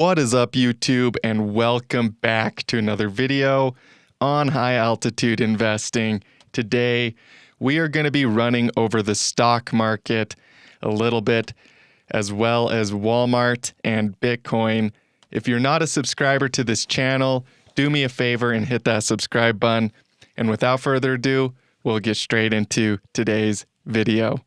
What is up, YouTube, and welcome back to another video on high altitude investing. Today, we are going to be running over the stock market a little bit, as well as Walmart and Bitcoin. If you're not a subscriber to this channel, do me a favor and hit that subscribe button. And without further ado, we'll get straight into today's video.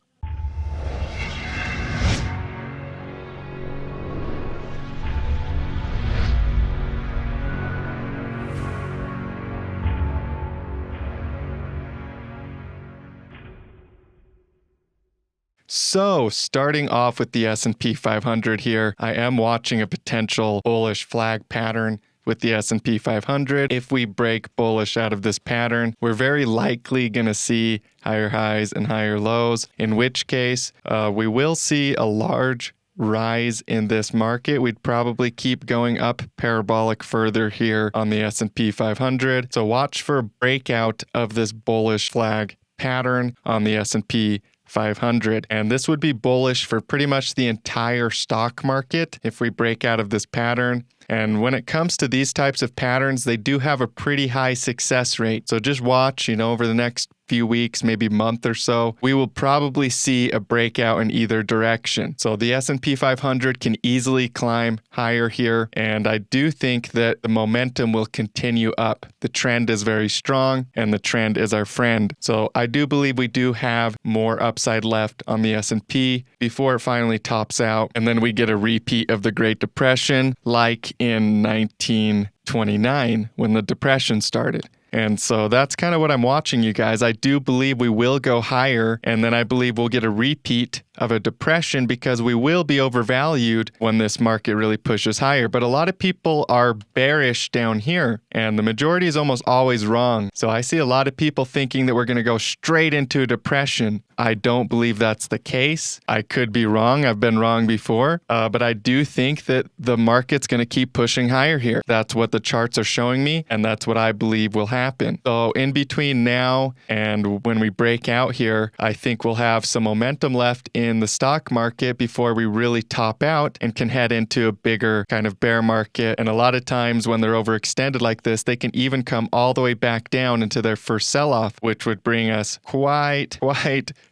So, starting off with the S&P 500 here, I am watching a potential bullish flag pattern with the S&P 500. If we break bullish out of this pattern, we're very likely going to see higher highs and higher lows, in which case we will see a large rise in this market. We'd probably keep going up parabolic further here on the S&P 500. So watch for a breakout of this bullish flag pattern on the S&P 500, and this would be bullish for pretty much the entire stock market if we break out of this pattern. And when it comes to these types of patterns, they do have a pretty high success rate. So just watch, over the next few weeks, maybe month or so, we will probably see a breakout in either direction. So the S&P 500 can easily climb higher here, and I do think that the momentum will continue up. The trend is very strong, and the trend is our friend. So I do believe we do have more upside left on the S&P before it finally tops out, and then we get a repeat of the Great Depression like in 1929 when the Depression started. And so that's kind of what I'm watching, you guys. I do believe we will go higher, and then I believe we'll get a repeat of a depression because we will be overvalued when this market really pushes higher. But a lot of people are bearish down here, and the majority is almost always wrong. So I see a lot of people thinking that we're going to go straight into a depression. I don't believe that's the case. I could be wrong. I've been wrong before. But I do think that the market's going to keep pushing higher here. That's what the charts are showing me, and that's what I believe will happen. So in between now and when we break out here, I think we'll have some momentum left in the stock market before we really top out and can head into a bigger kind of bear market. And a lot of times when they're overextended like this, they can even come all the way back down into their first sell-off, which would bring us quite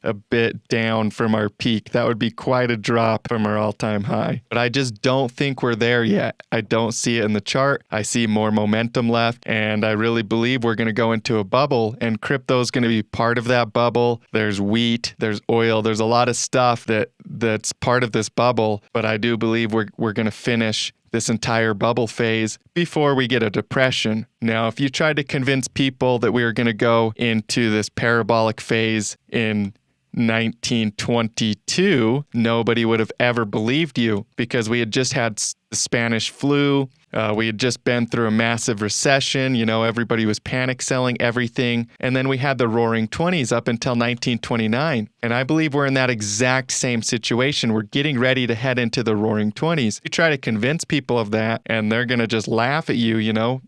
a bit down from our peak. That would be quite a drop from our all-time high. But I just don't think we're there yet. I don't see it in the chart. I see more momentum left, and I really believe we're going to go into a bubble, and crypto is going to be part of that bubble. There's wheat, there's oil, there's a lot of stuff that's part of this bubble, but I do believe we're going to finish this entire bubble phase before we get a depression. Now, if you tried to convince people that we were going to go into this parabolic phase in 1922, nobody would have ever believed you because we had just had the Spanish flu. We had just been through a massive recession. Everybody was panic selling everything. And then we had the roaring 20s up until 1929. And I believe we're in that exact same situation. We're getting ready to head into the roaring 20s. You try to convince people of that, and they're going to just laugh at you.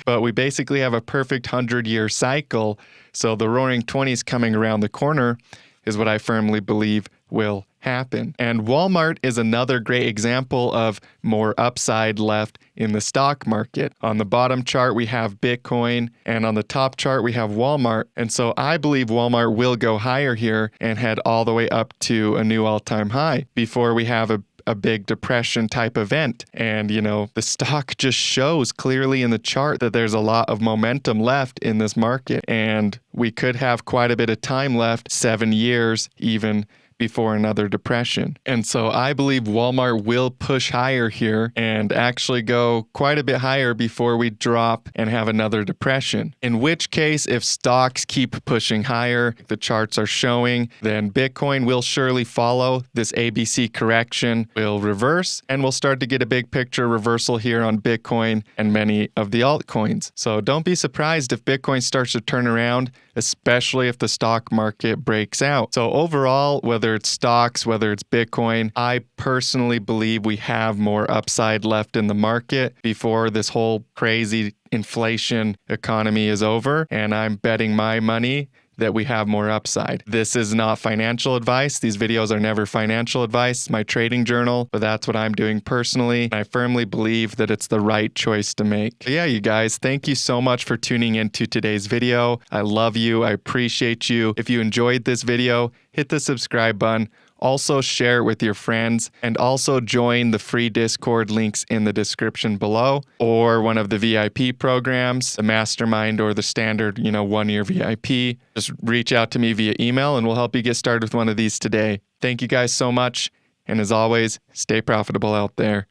But we basically have a perfect 100-year cycle. So the roaring 20s coming around the corner is what I firmly believe will happen. And Walmart is another great example of more upside left in the stock market. On the bottom chart, we have Bitcoin, and on the top chart, we have Walmart. And so I believe Walmart will go higher here and head all the way up to a new all-time high before we have a big depression type event. And, the stock just shows clearly in the chart that there's a lot of momentum left in this market. And we could have quite a bit of time left, 7 years even, before another depression. And so I believe Walmart will push higher here and actually go quite a bit higher before we drop and have another depression. In which case, if stocks keep pushing higher, the charts are showing, then Bitcoin will surely follow. This ABC correction will reverse, and we'll start to get a big picture reversal here on Bitcoin and many of the altcoins. So don't be surprised if Bitcoin starts to turn around, especially if the stock market breaks out. So overall, whether it's stocks, whether it's Bitcoin, I personally believe we have more upside left in the market before this whole crazy inflation economy is over. And I'm betting my money that we have more upside. This is not financial advice. These videos are never financial advice, my trading journal, but that's what I'm doing personally. I firmly believe that it's the right choice to make. But yeah, you guys, thank you so much for tuning into today's video. I love you. I appreciate you. If you enjoyed this video, hit the subscribe button. Also share it with your friends, and also join the free Discord links in the description below, or one of the VIP programs, the mastermind or the standard, 1-year VIP. Just reach out to me via email and we'll help you get started with one of these today. Thank you guys so much. And as always, stay profitable out there.